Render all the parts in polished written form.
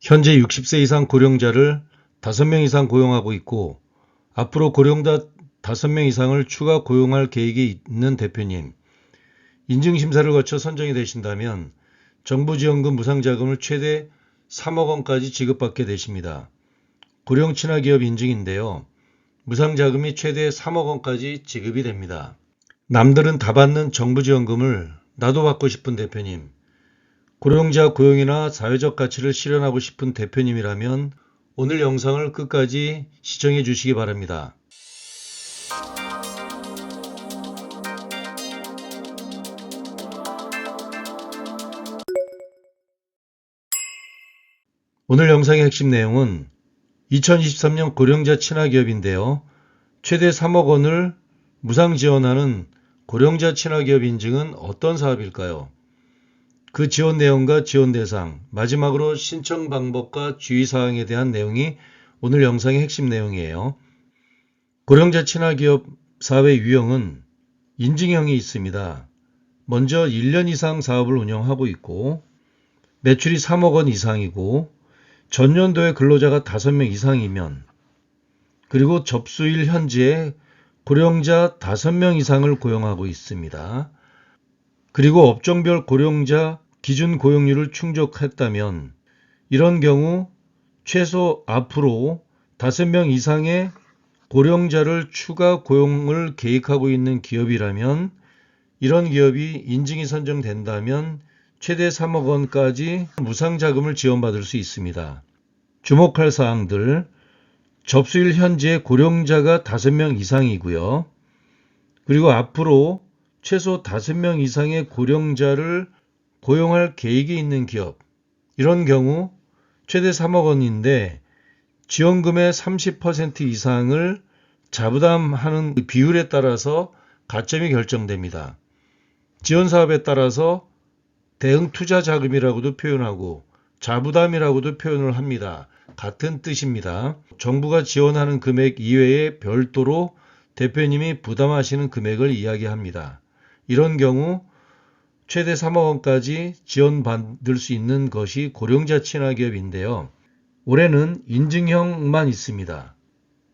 현재 60세 이상 고령자를 5명 이상 고용하고 있고 앞으로 고령자 5명 이상을 추가 고용할 계획이 있는 대표님, 인증심사를 거쳐 선정이 되신다면 정부지원금 무상자금을 최대 3억 원까지 지급받게 되십니다. 고령친화기업 인증인데요. 무상자금이 최대 3억 원까지 지급이 됩니다. 남들은 다 받는 정부지원금을 나도 받고 싶은 대표님, 고령자 고용이나 사회적 가치를 실현하고 싶은 대표님이라면 오늘 영상을 끝까지 시청해 주시기 바랍니다. 오늘 영상의 핵심 내용은 2023년 고령자 친화기업인데요. 최대 3억 원을 무상 지원하는 고령자 친화기업 인증은 어떤 사업일까요? 그 지원 내용과 지원 대상, 마지막으로 신청 방법과 주의사항에 대한 내용이 오늘 영상의 핵심 내용이에요. 고령자 친화기업 사회 유형은 인증형이 있습니다. 먼저 1년 이상 사업을 운영하고 있고 매출이 3억 원 이상이고 전년도에 근로자가 5명 이상이면 그리고 접수일 현재에 고령자 5명 이상을 고용하고 있습니다. 그리고 업종별 고령자 기준 고용률을 충족했다면 이런 경우 최소 앞으로 5명 이상의 고령자를 추가 고용을 계획하고 있는 기업이라면 이런 기업이 인증이 선정된다면 최대 3억 원까지 무상자금을 지원받을 수 있습니다. 주목할 사항들, 접수일 현재 고령자가 5명 이상이고요. 그리고 앞으로 최소 5명 이상의 고령자를 고용할 계획이 있는 기업, 이런 경우 최대 3억 원인데 지원금의 30% 이상을 자부담하는 비율에 따라서 가점이 결정됩니다. 지원사업에 따라서 대응 투자 자금이라고도 표현하고 자부담이라고도 표현을 합니다. 같은 뜻입니다. 정부가 지원하는 금액 이외에 별도로 대표님이 부담하시는 금액을 이야기합니다. 이런 경우 최대 3억 원까지 지원받을 수 있는 것이 고령자 친화기업인데요. 올해는 인증형만 있습니다.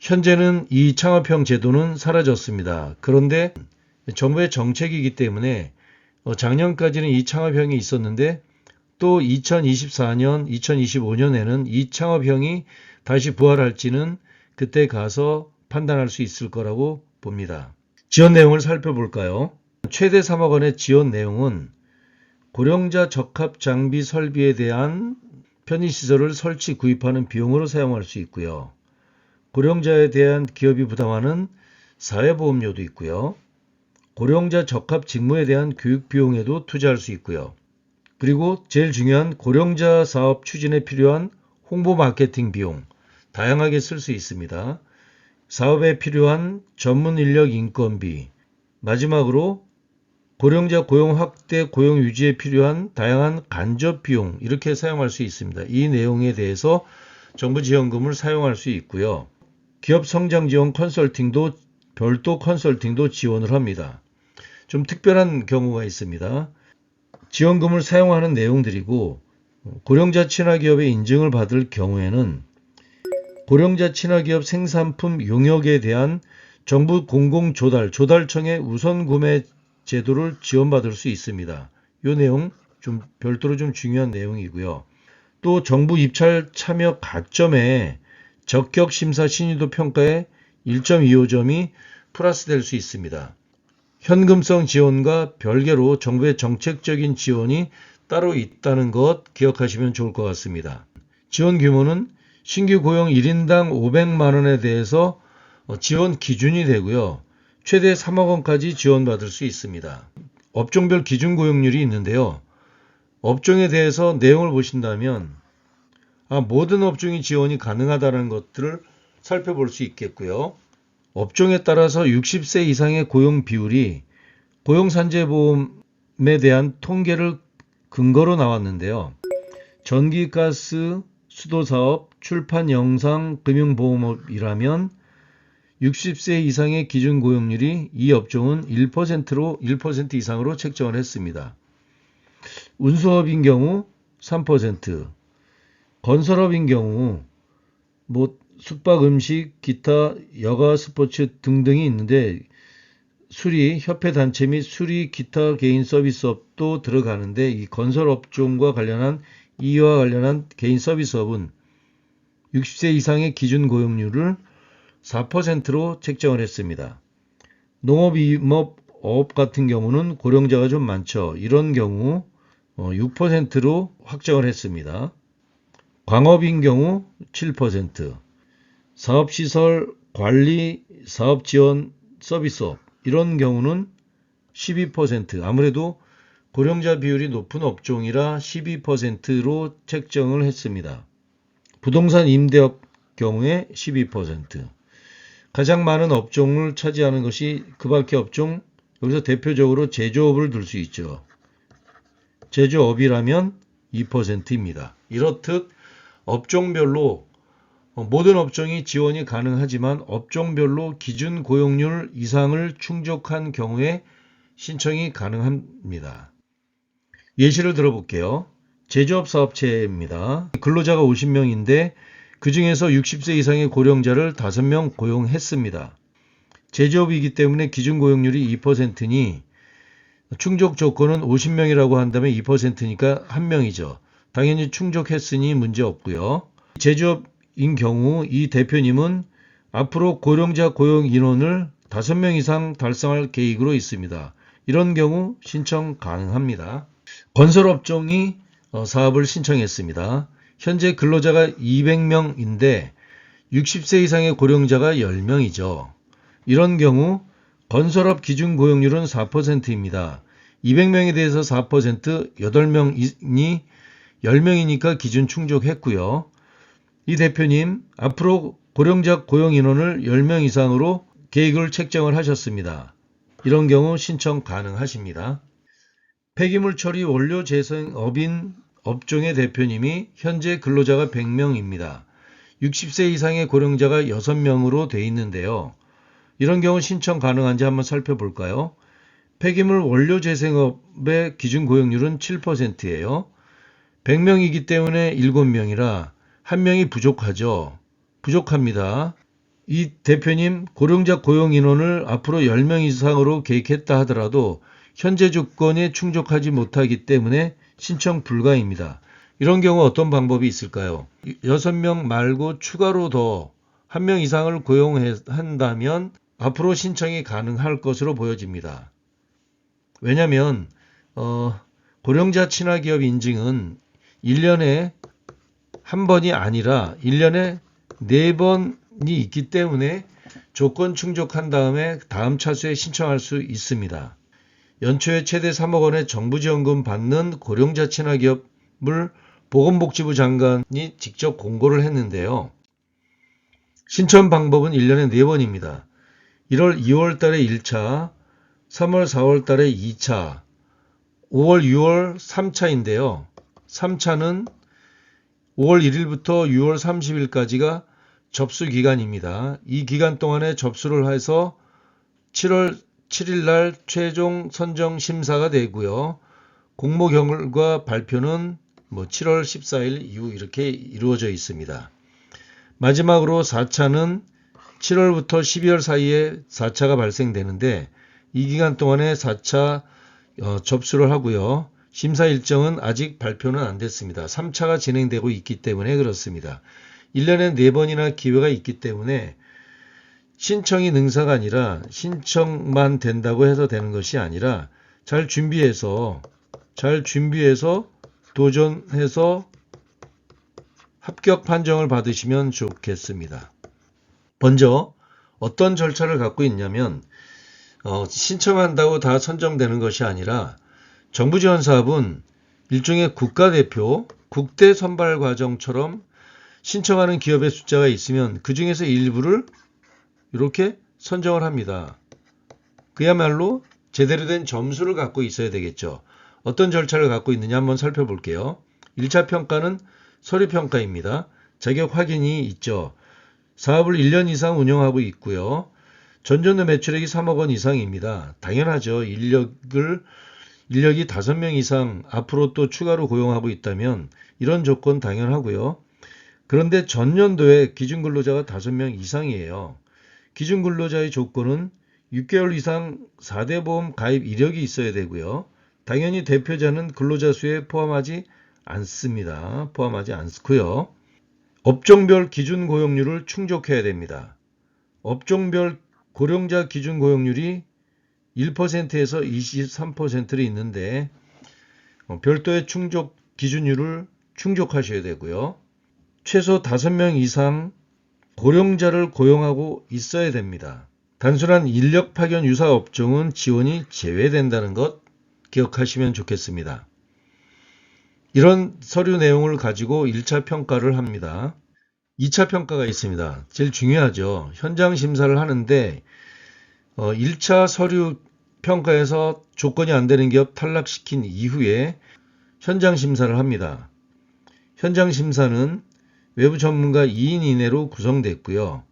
현재는 이 창업형 제도는 사라졌습니다. 그런데 정부의 정책이기 때문에 작년까지는 이 창업형이 있었는데 또 2024년, 2025년에는 이 창업형이 다시 부활할지는 그때 가서 판단할 수 있을 거라고 봅니다. 지원 내용을 살펴볼까요? 최대 3억 원의 지원 내용은 고령자 적합 장비 설비에 대한 편의시설을 설치 구입하는 비용으로 사용할 수 있고요. 고령자에 대한 기업이 부담하는 사회보험료도 있고요. 고령자 적합 직무에 대한 교육 비용에도 투자할 수 있고요. 그리고 제일 중요한 고령자 사업 추진에 필요한 홍보 마케팅 비용, 다양하게 쓸 수 있습니다. 사업에 필요한 전문 인력 인건비, 마지막으로 고령자 고용 확대, 고용 유지에 필요한 다양한 간접 비용 이렇게 사용할 수 있습니다. 이 내용에 대해서 정부 지원금을 사용할 수 있고요. 기업 성장 지원 컨설팅도 별도 컨설팅도 지원을 합니다. 좀 특별한 경우가 있습니다. 지원금을 사용하는 내용들이고 고령자 친화기업의 인증을 받을 경우에는 고령자 친화기업 생산품 용역에 대한 정부 공공조달청의 우선 구매 제도를 지원받을 수 있습니다. 이 내용 좀 별도로 좀 중요한 내용이고요. 또 정부 입찰 참여 가점에 적격 심사 신유도 평가에 1.25점이 플러스될 수 있습니다. 현금성 지원과 별개로 정부의 정책적인 지원이 따로 있다는 것 기억하시면 좋을 것 같습니다. 지원 규모는 신규 고용 1인당 500만 원에 대해서 지원 기준이 되고요. 최대 3억 원까지 지원받을 수 있습니다. 업종별 기준 고용률이 있는데요. 업종에 대해서 내용을 보신다면 모든 업종이 지원이 가능하다는 것들을 살펴볼 수 있겠고요. 업종에 따라서 60세 이상의 고용 비율이 고용산재보험에 대한 통계를 근거로 나왔는데요. 전기, 가스, 수도사업, 출판, 영상, 금융보험업이라면 60세 이상의 기준 고용률이 이 업종은 1% 이상으로 책정을 했습니다. 운수업인 경우 3%, 건설업인 경우 숙박, 음식, 기타, 여가, 스포츠 등등이 있는데 수리, 협회 단체 및 수리, 기타 개인 서비스업도 들어가는데 이 건설업종과 관련한 이와 관련한 개인 서비스업은 60세 이상의 기준 고용률을 4%로 책정을 했습니다. 농업, 임업 같은 경우는 고령자가 좀 많죠. 이런 경우 6%로 확정을 했습니다. 광업인 경우 7%, 사업시설, 관리, 사업지원, 서비스업 이런 경우는 12%, 아무래도 고령자 비율이 높은 업종이라 12%로 책정을 했습니다. 부동산 임대업 경우에 12%. 가장 많은 업종을 차지하는 것이 그 밖의 업종, 여기서 대표적으로 제조업을 들 수 있죠. 제조업이라면 2%입니다. 이렇듯 업종별로 모든 업종이 지원이 가능하지만 업종별로 기준 고용률 이상을 충족한 경우에 신청이 가능합니다. 예시를 들어볼게요. 제조업 사업체입니다. 근로자가 50명인데 그 중에서 60세 이상의 고령자를 5명 고용했습니다. 제조업이기 때문에 기준 고용률이 2%니 충족 조건은 50명이라고 한다면 2%니까 1명이죠. 당연히 충족했으니 문제 없고요. 제조업인 경우 이 대표님은 앞으로 고령자 고용 인원을 5명 이상 달성할 계획으로 있습니다. 이런 경우 신청 가능합니다. 건설업종이 사업을 신청했습니다. 현재 근로자가 200명인데 60세 이상의 고령자가 10명이죠. 이런 경우 건설업 기준 고용률은 4%입니다. 200명에 대해서 4%, 8명이 10명이니까 기준 충족했고요. 이 대표님 앞으로 고령자 고용 인원을 10명 이상으로 계획을 책정을 하셨습니다. 이런 경우 신청 가능하십니다. 폐기물 처리 원료 재생업인 업종의 대표님이 현재 근로자가 100명입니다. 60세 이상의 고령자가 6명으로 돼 있는데요. 이런 경우 신청 가능한지 한번 살펴볼까요? 폐기물 원료 재생업의 기준 고용률은 7%예요. 100명이기 때문에 7명이라 1명이 부족하죠. 부족합니다. 이 대표님 고령자 고용 인원을 앞으로 10명 이상으로 계획했다 하더라도 현재 조건에 충족하지 못하기 때문에 신청 불가입니다. 이런 경우 어떤 방법이 있을까요? 6명 말고 추가로 더 1명 이상을 고용한다면 앞으로 신청이 가능할 것으로 보여집니다. 왜냐하면 고령자 친화기업 인증은 1년에 한 번이 아니라 1년에 4번이 있기 때문에 조건 충족한 다음에 다음 차수에 신청할 수 있습니다. 연초에 최대 3억 원의 정부 지원금 받는 고령자 친화기업을 보건복지부 장관이 직접 공고를 했는데요. 신청 방법은 1년에 4번입니다. 1월, 2월 달에 1차, 3월, 4월 달에 2차, 5월, 6월 3차인데요. 3차는 5월 1일부터 6월 30일까지가 접수 기간입니다. 이 기간 동안에 접수를 해서 7월 7일 날 최종 선정 심사가 되고요. 공모 결과 발표는 7월 14일 이후 이렇게 이루어져 있습니다. 마지막으로 4차는 7월부터 12월 사이에 4차가 발생되는데 이 기간 동안에 4차 접수를 하고요. 심사 일정은 아직 발표는 안 됐습니다. 3차가 진행되고 있기 때문에 그렇습니다. 1년에 4번이나 기회가 있기 때문에 신청이 능사가 아니라 신청만 된다고 해서 되는 것이 아니라 잘 준비해서 도전해서 합격 판정을 받으시면 좋겠습니다. 먼저 어떤 절차를 갖고 있냐면 신청한다고 다 선정되는 것이 아니라 정부 지원 사업은 일종의 국가대표, 국대 선발 과정처럼 신청하는 기업의 숫자가 있으면 그 중에서 일부를 이렇게 선정을 합니다. 그야말로 제대로 된 점수를 갖고 있어야 되겠죠. 어떤 절차를 갖고 있느냐 한번 살펴볼게요. 1차 평가는 서류평가입니다. 자격 확인이 있죠. 사업을 1년 이상 운영하고 있고요. 전년도 매출액이 3억 원 이상입니다. 당연하죠. 인력이 5명 이상 앞으로 또 추가로 고용하고 있다면 이런 조건 당연하고요. 그런데 전년도에 기준근로자가 5명 이상이에요. 기준근로자의 조건은 6개월 이상 4대 보험 가입 이력이 있어야 되고요. 당연히 대표자는 근로자 수에 포함하지 않습니다. 포함하지 않고요. 업종별 기준 고용률을 충족해야 됩니다. 업종별 고령자 기준 고용률이 1%에서 23%를 있는데 별도의 충족 기준율을 충족하셔야 되고요. 최소 5명 이상 고령자를 고용하고 있어야 됩니다. 단순한 인력 파견 유사 업종은 지원이 제외된다는 것 기억하시면 좋겠습니다. 이런 서류 내용을 가지고 1차 평가를 합니다. 2차 평가가 있습니다. 제일 중요하죠. 현장 심사를 하는데 1차 서류 평가에서 조건이 안 되는 기업 탈락시킨 이후에 현장 심사를 합니다. 현장 심사는 외부 전문가 2인 이내로 구성됐고요.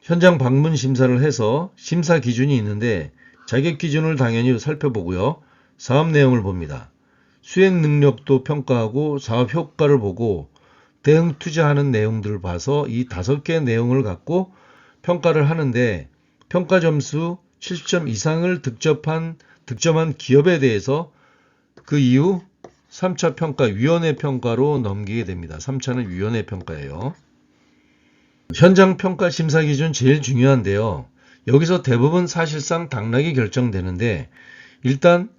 현장 방문 심사를 해서 심사 기준이 있는데 자격 기준을 당연히 살펴보고요. 사업 내용을 봅니다. 수행 능력도 평가하고 사업 효과를 보고 대응 투자하는 내용들을 봐서 이 5개 내용을 갖고 평가를 하는데 평가 점수 70점 이상을 득점한 기업에 대해서 그 이후 3차 평가 위원회 평가로 넘기게 됩니다. 3차는 위원회 평가예요. 현장 평가 심사 기준 제일 중요한데요. 여기서 대부분 사실상 당락이 결정되는데 일단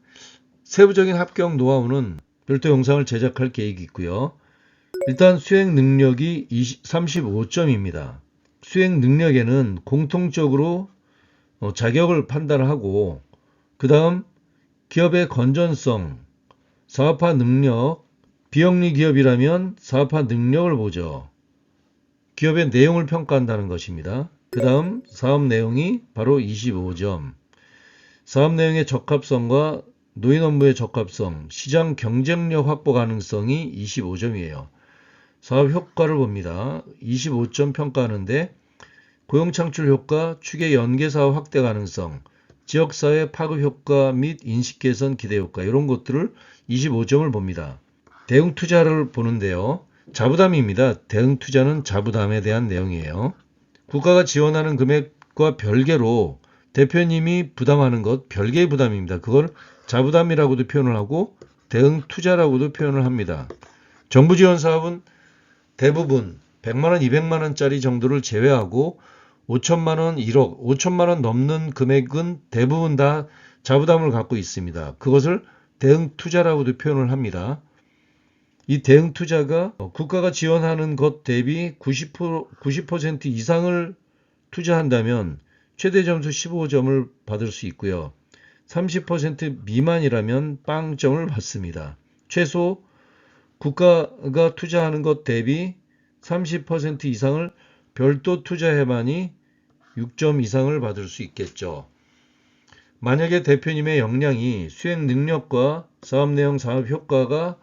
세부적인 합격 노하우는 별도 영상을 제작할 계획이 있고요. 일단 수행 능력이 35점입니다. 수행 능력에는 공통적으로 자격을 판단하고 그 다음 기업의 건전성, 사업화 능력, 비영리 기업이라면 사업화 능력을 보죠. 기업의 내용을 평가한다는 것입니다. 그 다음 사업 내용이 바로 25점. 사업 내용의 적합성과 노인 업무의 적합성, 시장 경쟁력 확보 가능성이 25점이에요. 사업 효과를 봅니다. 25점 평가하는데 고용 창출 효과, 추계 연계 사업 확대 가능성, 지역사회 파급 효과 및 인식 개선 기대 효과 이런 것들을 25점을 봅니다. 대응 투자를 보는데요. 자부담입니다. 대응 투자는 자부담에 대한 내용이에요. 국가가 지원하는 금액과 별개로 대표님이 부담하는 것 별개의 부담입니다. 그걸 자부담이라고도 표현을 하고 대응 투자라고도 표현을 합니다. 정부 지원 사업은 대부분 100만원, 200만원짜리 정도를 제외하고 5천만원, 1억, 5천만원 넘는 금액은 대부분 다 자부담을 갖고 있습니다. 그것을 대응 투자라고도 표현을 합니다. 이 대응 투자가 국가가 지원하는 것 대비 90% 이상을 투자한다면 최대 점수 15점을 받을 수 있고요. 30% 미만이라면 빵점을 받습니다. 최소 국가가 투자하는 것 대비 30% 이상을 별도 투자해만이 6점 이상을 받을 수 있겠죠. 만약에 대표님의 역량이 수행 능력과 사업 내용, 사업 효과가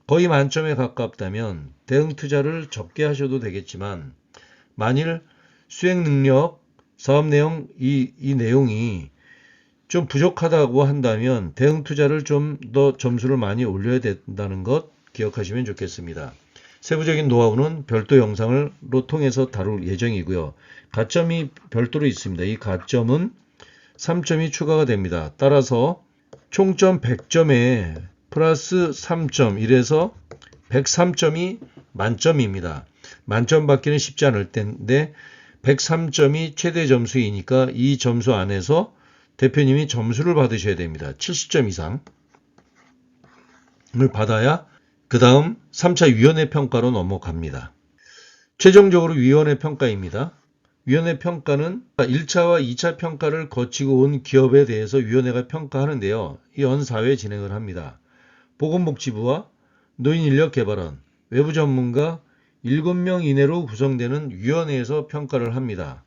거의 만점에 가깝다면 대응 투자를 적게 하셔도 되겠지만 만일 수행 능력, 사업 내용 이 내용이 좀 부족하다고 한다면 대응 투자를 좀 더 점수를 많이 올려야 된다는 것 기억하시면 좋겠습니다. 세부적인 노하우는 별도 영상을 통해서 다룰 예정이고요. 가점이 별도로 있습니다. 이 가점은 3점이 추가가 됩니다. 따라서 총점 100점에 플러스 3점 이래서 103점이 만점입니다. 만점 받기는 쉽지 않을 텐데 103점이 최대 점수이니까 이 점수 안에서 대표님이 점수를 받으셔야 됩니다. 70점 이상을 받아야 그 다음 3차 위원회 평가로 넘어갑니다. 최종적으로 위원회 평가입니다. 위원회 평가는 1차와 2차 평가를 거치고 온 기업에 대해서 위원회가 평가하는데요. 연 4회 진행을 합니다. 보건복지부와 노인인력개발원, 외부 전문가 7명 이내로 구성되는 위원회에서 평가를 합니다.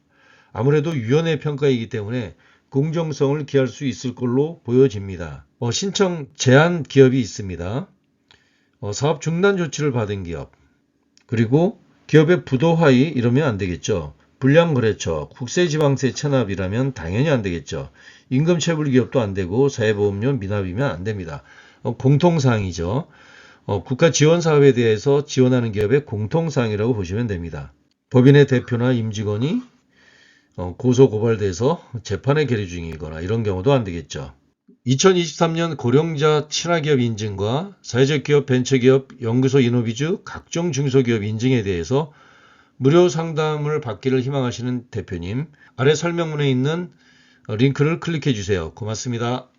아무래도 위원회 평가이기 때문에 공정성을 기할 수 있을 걸로 보여집니다. 신청 제한 기업이 있습니다. 사업 중단 조치를 받은 기업, 그리고 기업의 부도 하위 이러면 안 되겠죠. 불량거래처, 국세지방세 체납이라면 당연히 안 되겠죠. 임금체불 기업도 안 되고 사회보험료 미납이면 안 됩니다. 공통사항이죠. 국가 지원 사업에 대해서 지원하는 기업의 공통사항이라고 보시면 됩니다. 법인의 대표나 임직원이 고소 고발돼서 재판에 계류 중이거나 이런 경우도 안 되겠죠. 2023년 고령자 친화기업 인증과 사회적 기업, 벤처기업, 연구소 이노비주, 각종 중소기업 인증에 대해서 무료 상담을 받기를 희망하시는 대표님, 아래 설명문에 있는 링크를 클릭해 주세요. 고맙습니다.